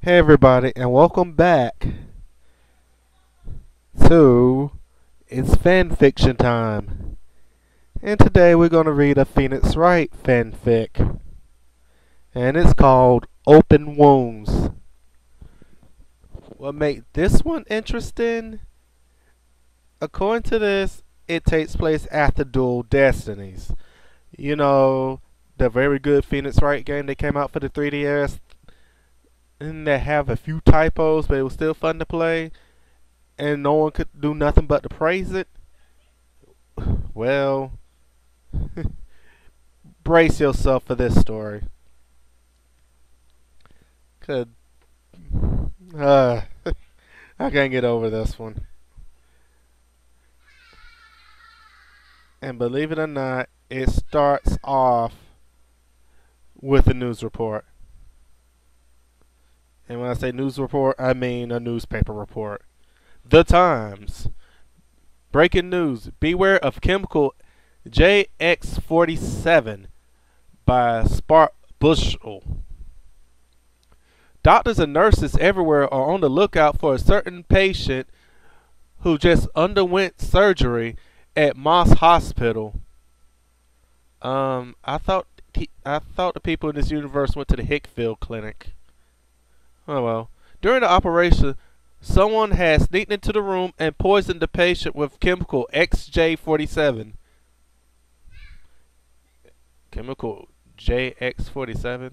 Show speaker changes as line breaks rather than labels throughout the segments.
Hey everybody, and welcome back to It's Fanfiction Time. And today we're going to read a Phoenix Wright fanfic. And it's called Open Wounds. What made this one interesting? According to this, it takes place after Dual Destinies. You know, the very good Phoenix Wright game that came out for the 3DS. And they have a few typos, but it was still fun to play. And no one could do nothing but to praise it. Well, brace yourself for this story. Cause uh, I can't get over this one. And believe it or not, it starts off with a news report. And when I say news report, I mean a newspaper report. The Times. Breaking news. Beware of chemical JX47 by Spark Bushel. Doctors and nurses everywhere are on the lookout for a certain patient who just underwent surgery at Moss Hospital. I thought the people in this universe went to the Hickfield Clinic. Oh well. During the operation, someone had sneaked into the room and poisoned the patient with chemical XJ47. Chemical JX47?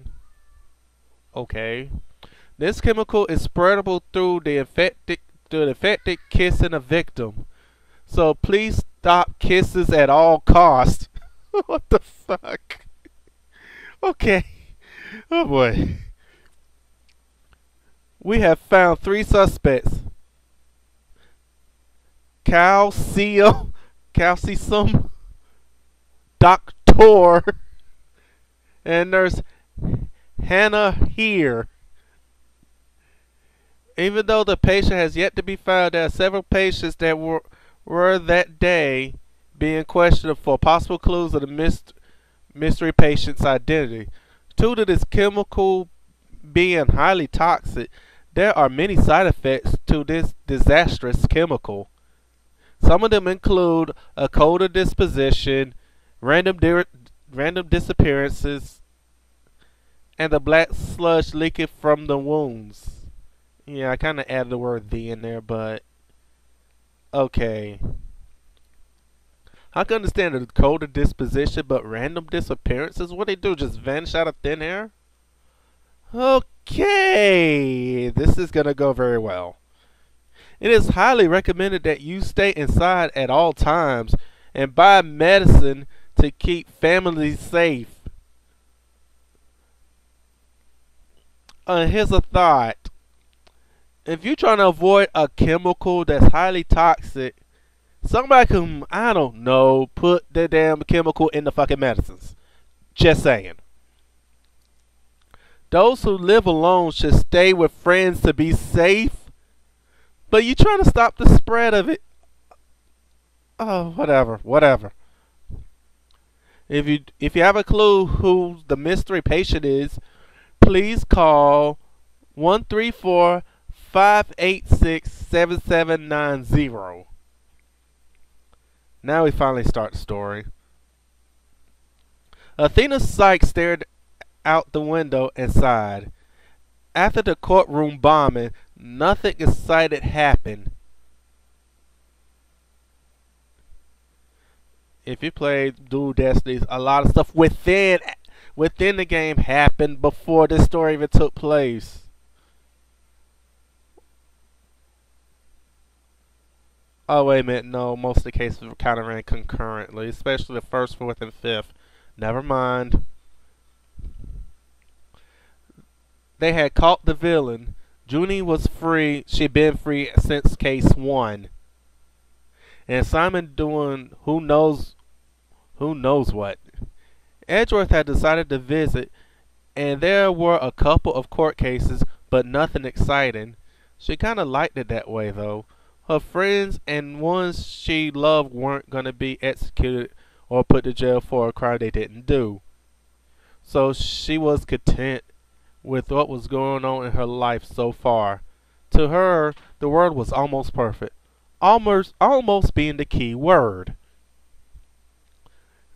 Okay. This chemical is spreadable through the infected kissing a victim. So please stop kisses at all costs. What the fuck? Okay. Oh boy. We have found 3 suspects. Calcium, Doctor, and Nurse Hannah here. Even though the patient has yet to be found, there are several patients that were that day being questioned for possible clues of the mystery patient's identity. Due to this chemical being highly toxic, there are many side effects to this disastrous chemical. Some of them include a colder disposition, random disappearances, and the black sludge leaking from the wounds. Yeah, I kind of added the word "the" in there, but okay. I can understand the colder disposition, but random disappearances? What they do? Just vanish out of thin air? Okay, this is gonna go very well. It is highly recommended that you stay inside at all times and buy medicine to keep families safe. Here's a thought. If you're trying to avoid a chemical that's highly toxic, somebody can, I don't know, put the damn chemical in the fucking medicines. Just saying. Those who live alone should stay with friends to be safe. But you trying to stop the spread of it. Oh, whatever. If you have a clue who the mystery patient is, please call 134-586-7790. Now we finally start the story. Athena Sykes stared out the window and sighed. After the courtroom bombing, nothing exciting happened. If you played Dual Destinies, a lot of stuff within the game happened before this story even took place. Oh wait a minute, no, most of the cases kind of ran concurrently, especially the first, fourth, and fifth. Never mind. They had caught the villain. Junie was free. She'd been free since case 1. And Simon doing who knows what. Edgeworth had decided to visit, and there were a couple of court cases, but nothing exciting. She kind of liked it that way, though. Her friends and ones she loved weren't going to be executed or put to jail for a crime they didn't do. So she was content with what was going on in her life so far. To her, the world was almost perfect. Almost being the key word.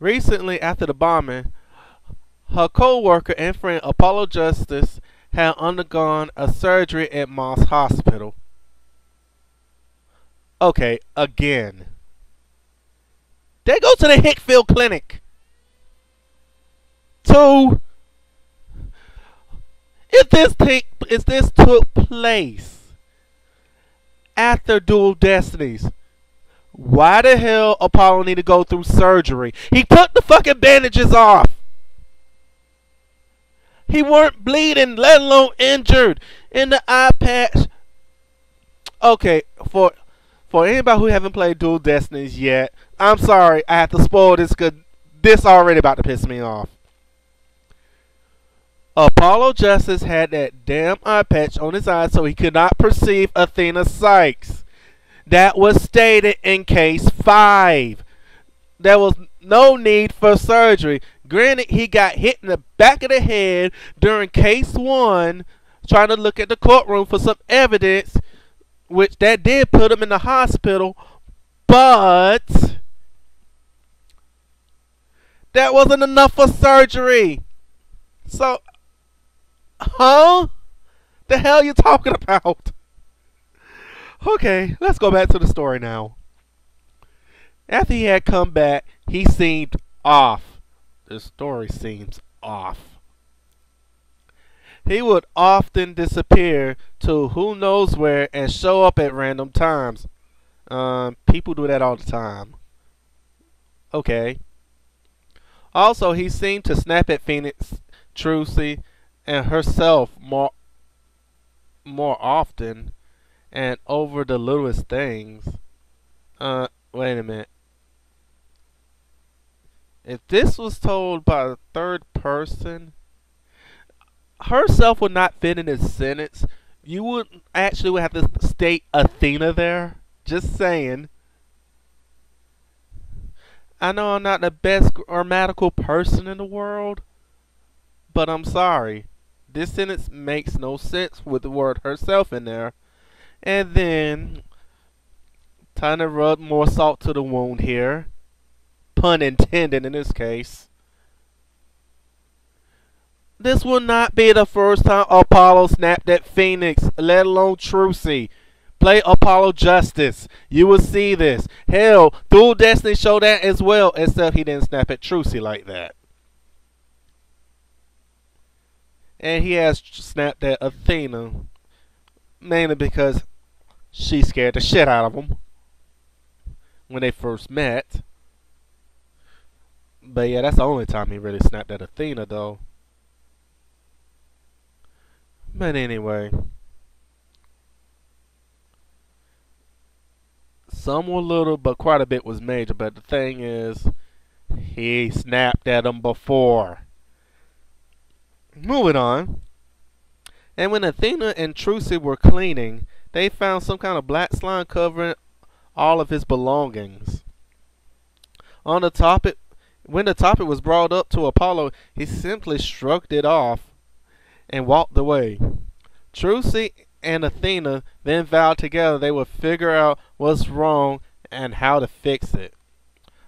Recently, after the bombing, her co-worker and friend Apollo Justice had undergone a surgery at Moss Hospital. Okay, again. They go to the Hickfield Clinic. 2. If this took place after Dual Destinies, why the hell Apollo need to go through surgery? He took the fucking bandages off. He weren't bleeding, let alone injured. In the eye patch. Okay, for anybody who haven't played Dual Destinies yet, I'm sorry, I have to spoil this because this already about to piss me off. Apollo Justice had that damn eye patch on his eye so he could not perceive Athena Sykes. That was stated in Case 5. There was no need for surgery. Granted, he got hit in the back of the head during Case 1 trying to look at the courtroom for some evidence, which that did put him in the hospital, but that wasn't enough for surgery. So, huh? The hell you talking about? Okay, let's go back to the story now. After he had come back, he seemed off. The story seems off. He would often disappear to who knows where and show up at random times. People do that all the time. Okay. Also, he seemed to snap at Phoenix, Trucy, and herself more often and over the littlest things. Wait a minute. If this was told by a third person, herself would not fit in this sentence. You would have to state Athena there. Just saying. I know I'm not the best grammatical person in the world, but I'm sorry. This sentence makes no sense with the word herself in there. And then, trying to rub more salt to the wound here. Pun intended in this case. This will not be the first time Apollo snapped at Phoenix, let alone Trucy. Play Apollo Justice. You will see this. Hell, Dual Destiny showed that as well, except he didn't snap at Trucy like that. And he has snapped at Athena, mainly because she scared the shit out of him when they first met. But yeah, that's the only time he really snapped at Athena, though. But anyway, some were little, but quite a bit was major. But the thing is, he snapped at him before. Moving on. And when Athena and Trucy were cleaning, they found some kind of black slime covering all of his belongings. When the topic was brought up to Apollo, he simply shrugged it off and walked away. Trucy and Athena then vowed together they would figure out what's wrong and how to fix it.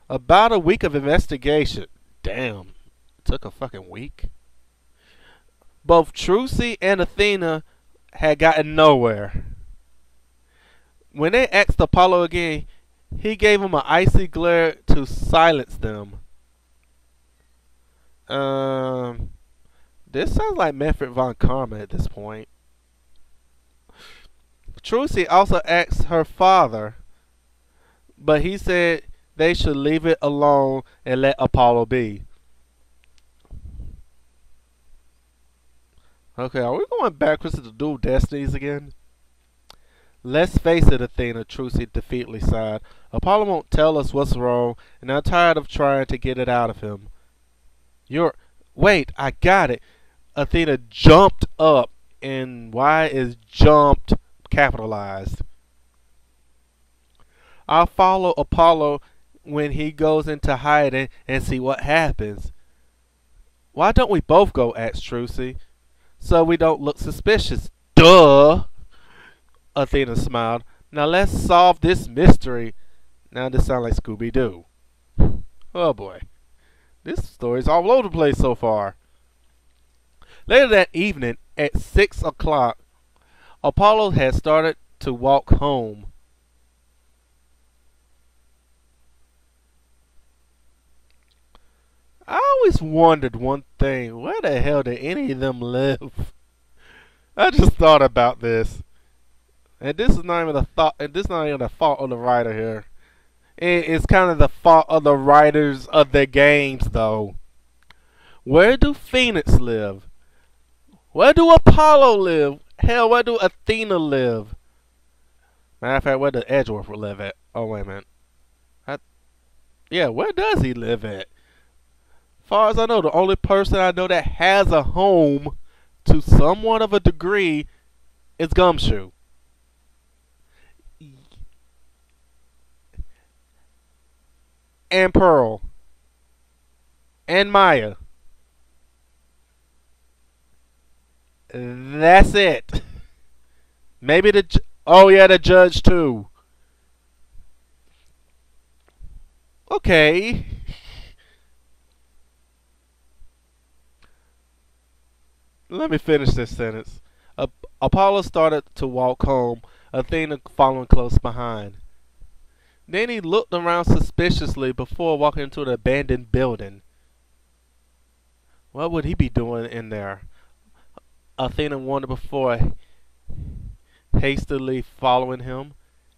About a week of investigation. Damn, it took a fucking week. Both Trucy and Athena had gotten nowhere. When they asked Apollo again, he gave them an icy glare to silence them. This sounds like Manfred von Karma at this point. Trucy also asked her father, but he said they should leave it alone and let Apollo be. Okay, are we going backwards to the Dual Destinies again? Let's face it, Athena, Trucy defeatedly sighed. Apollo won't tell us what's wrong, and I'm tired of trying to get it out of him. Wait, I got it. Athena jumped up, and why is jumped capitalized? I'll follow Apollo when he goes into hiding and see what happens. Why don't we both go? Asked Trucy. so we don't look suspicious. Duh! Athena smiled. Now let's solve this mystery. Now this sounds like Scooby-Doo. Oh boy. This story's all over the place so far. Later that evening, at 6 o'clock, Apollo had started to walk home. I always wondered one thing. Where the hell did any of them live? I just thought about this. And this is not even a thought. And this is not even the fault of the writer here. It's kind of the fault of the writers of the games, though. Where do Phoenix live? Where do Apollo live? Hell, where do Athena live? Matter of fact, where does Edgeworth live at? Oh, wait a minute. Yeah, where does he live at? Far as I know, the only person I know that has a home to somewhat of a degree is Gumshoe. And Pearl. And Maya. That's it. Maybe oh yeah, the judge too. Okay. Let me finish this sentence. Apollo started to walk home, Athena following close behind. Then he looked around suspiciously before walking into the abandoned building. What would he be doing in there? Athena wondered before hastily following him,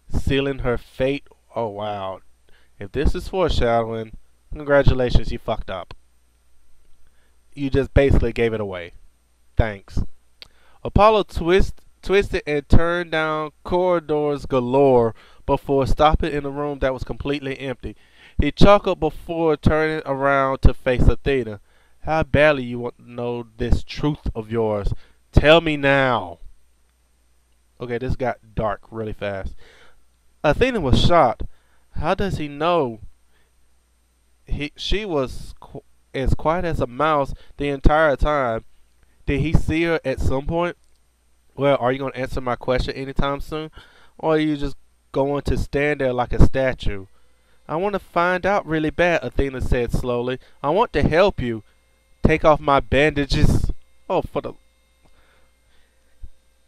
sealing her fate. Oh wow. If this is foreshadowing, congratulations, you fucked up. You just basically gave it away. Thanks. Apollo twisted and turned down corridors galore before stopping in a room that was completely empty. He chuckled before turning around to face Athena. How badly you want to know this truth of yours? Tell me now. Okay, this got dark really fast. Athena was shocked. How does he know? She was as quiet as a mouse the entire time. Did he see her at some point? Well, are you going to answer my question anytime soon? Or are you just going to stand there like a statue? I want to find out really bad, Athena said slowly. I want to help you. Take off my bandages. Oh, for the...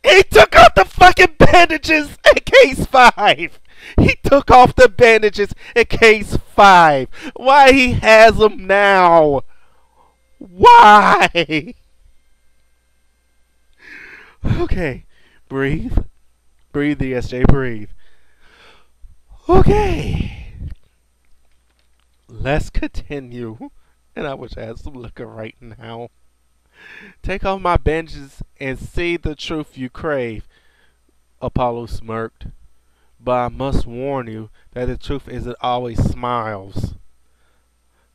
He took off the fucking bandages at case 5. He took off the bandages at case 5. Why he has them now? Why? Okay. Breathe. Breathe, DSJ, breathe. Okay. Let's continue. And I wish I had some liquor right now. Take off my bandages and see the truth you crave. Apollo smirked. But I must warn you that the truth isn't always smiles.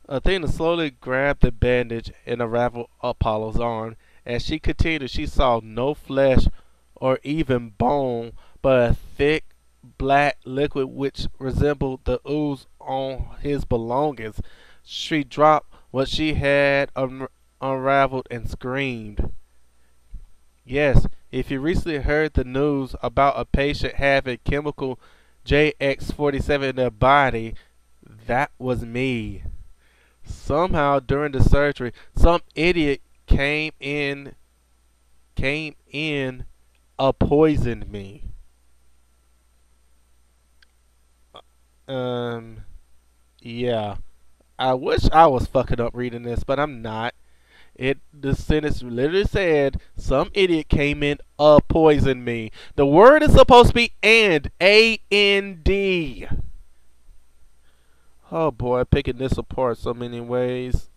Athena slowly grabbed the bandage and unraveled Apollo's arm. As she continued, she saw no flesh or even bone, but a thick black liquid which resembled the ooze on his belongings. She dropped what she had unraveled and screamed. Yes, if you recently heard the news about a patient having chemical JX47 in their body, that was me. Somehow during the surgery, some idiot came in, poisoned me. Yeah. I wish I was fucking up reading this, but I'm not. The sentence literally said, some idiot came in, poisoned me. The word is supposed to be and, A-N-D. Oh boy, picking this apart so many ways.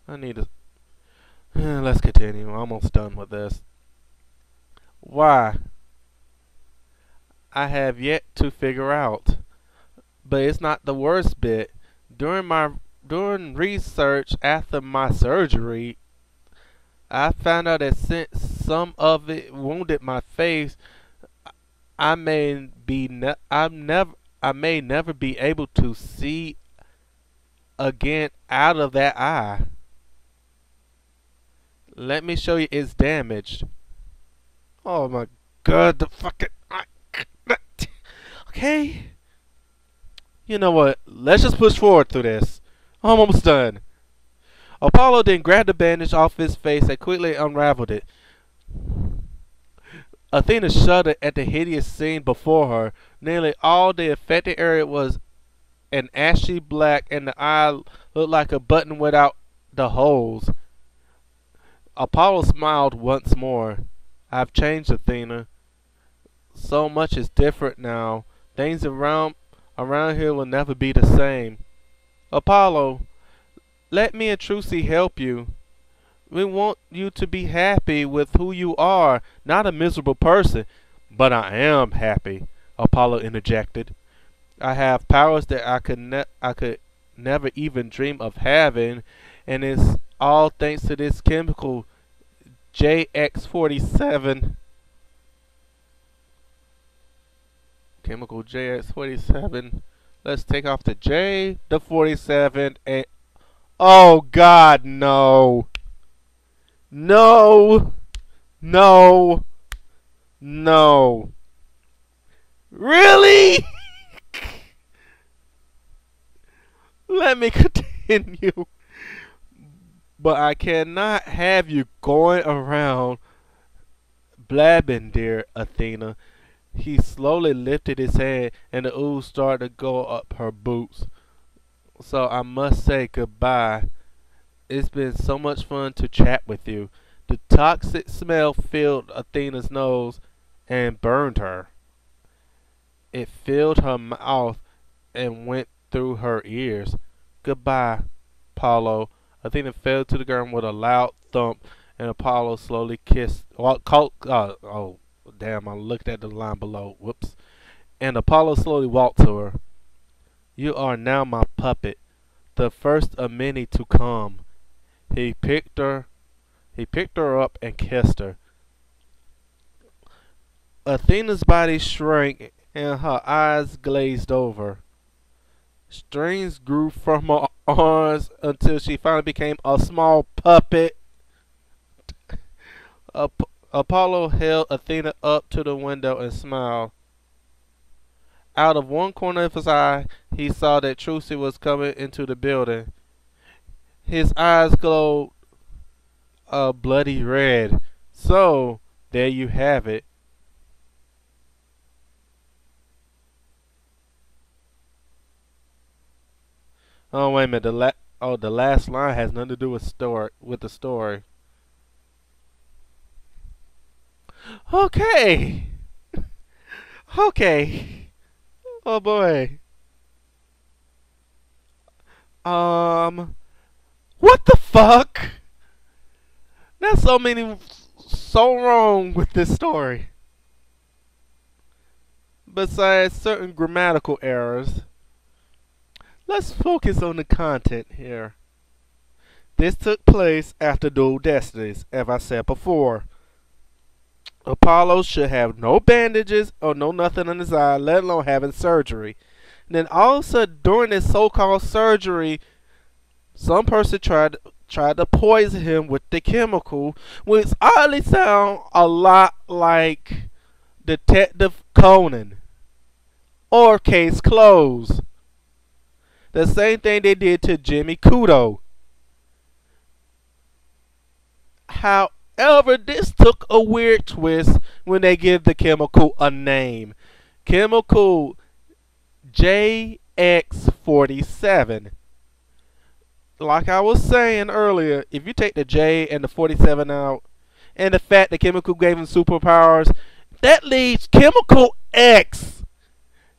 I need to... let's continue. I'm almost done with this. Why? I have yet to figure out. But it's not the worst bit. During research after my surgery, I found out that since some of it wounded my face, I may never be able to see again out of that eye. Let me show you it's damaged. Oh my god, the fucking... Okay. You know what? Let's just push forward through this. I'm almost done. Apollo then grabbed the bandage off his face and quickly unraveled it. Athena shuddered at the hideous scene before her. Nearly all the affected area was an ashy black, and the eye looked like a button without the holes. Apollo smiled once more. I've changed, Athena. So much is different now. Things around here will never be the same. Apollo, let me and Trucy help you. We want you to be happy with who you are, not a miserable person. But I am happy, Apollo interjected. I have powers that I could never even dream of having, and it's all thanks to this chemical JX47. Chemical JX47. Let's take off the J, the 47, and oh God, no. No. No. No. Really? Let me continue. But I cannot have you going around blabbing, dear Athena. He slowly lifted his hand and the ooze started to go up her boots. So I must say goodbye. It's been so much fun to chat with you. The toxic smell filled Athena's nose and burned her. It filled her mouth and went through her ears. Goodbye, Apollo. Athena fell to the ground with a loud thump, and Apollo slowly kissed. Oh, damn, I looked at the line below. Whoops. And Apollo slowly walked to her. You are now my puppet, the first of many to come. He picked her up and kissed her. Athena's body shrank and her eyes glazed over. Strings grew from her arms until she finally became a small puppet. Apollo held Athena up to the window and smiled. Out of one corner of his eye, he saw that Trucy was coming into the building. His eyes glowed a bloody red. So, there you have it. Oh, wait a minute. The last line has nothing to do with the story. Okay. Okay. Oh boy. What the fuck? There's so wrong with this story. Besides certain grammatical errors, let's focus on the content here. This took place after Dual Destinies, as I said before. Apollo should have no bandages or no nothing on his eye, let alone having surgery. And then all of a sudden, during this so-called surgery, some person tried to poison him with the chemical, which oddly sound a lot like Detective Conan or Case Closed. The same thing they did to Jimmy Kudo. However, this took a weird twist when they give the chemical a name. Chemical JX47. Like I was saying earlier, if you take the J and the 47 out, and the fact that chemical gave him superpowers, that leaves Chemical X.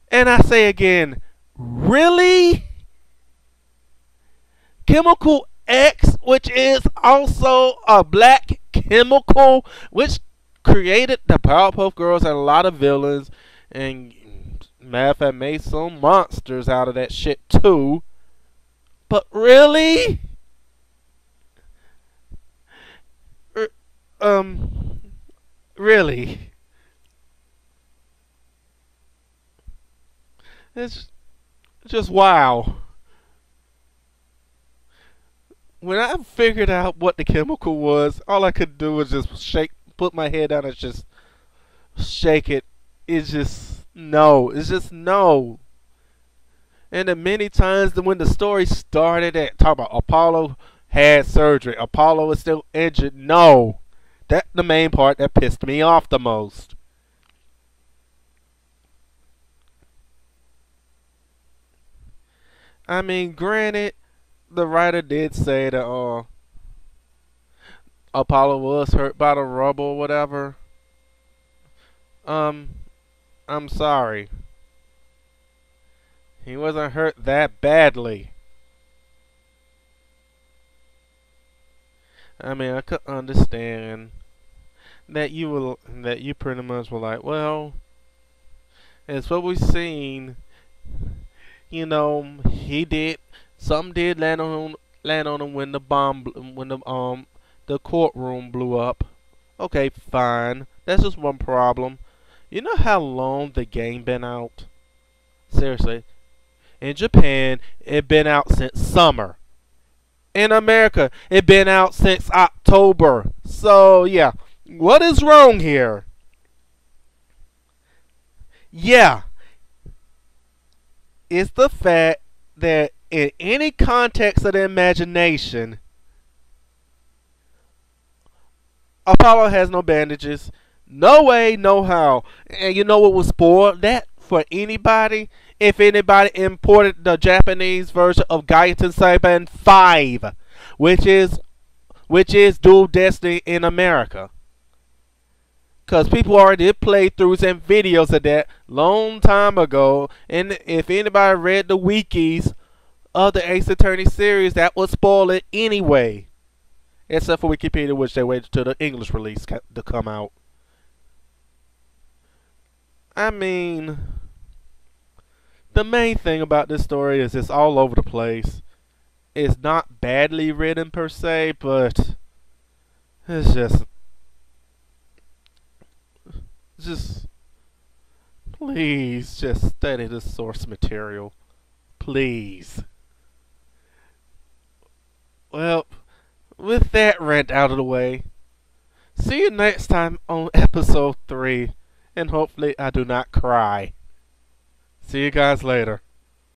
And I say again, really? Chemical X, which is also a black chemical, which created the Powerpuff Girls and a lot of villains, and matter of fact made some monsters out of that shit too. But really? Really? It's just wow. when I figured out what the chemical was, all I could do was just put my head down and just shake it. It's just no. It's just no. And the many times that when the story started at talk about Apollo had surgery, Apollo is still injured. No, that's the main part that pissed me off the most. I mean, granted, the writer did say that Apollo was hurt by the rubble or whatever. Um, I'm sorry. He wasn't hurt that badly. I mean, I could understand that you pretty much were like, well, it's what we've seen. You know, he did something did land on him when the courtroom blew up. Okay, fine. That's just one problem. You know how long the game been out? Seriously. In Japan, it been out since summer. In America, it been out since October. So, yeah. What is wrong here? Yeah. It's the fact that in any context of the imagination, Apollo has no bandages. No way, no how. And you know what would spoil that for anybody? If anybody imported the Japanese version of Gaiten Seiban 5, which is Dual Destiny in America. Because people already did playthroughs and videos of that long time ago. And if anybody read the wikis of the Ace Attorney series, that would spoil it anyway. Except for Wikipedia, which they waited till the English release to come out. I mean, the main thing about this story is it's all over the place. It's not badly written per se, but it's just please just study the source material. Please. Well, with that rant out of the way, see you next time on episode 3, and hopefully I do not cry. See you guys later.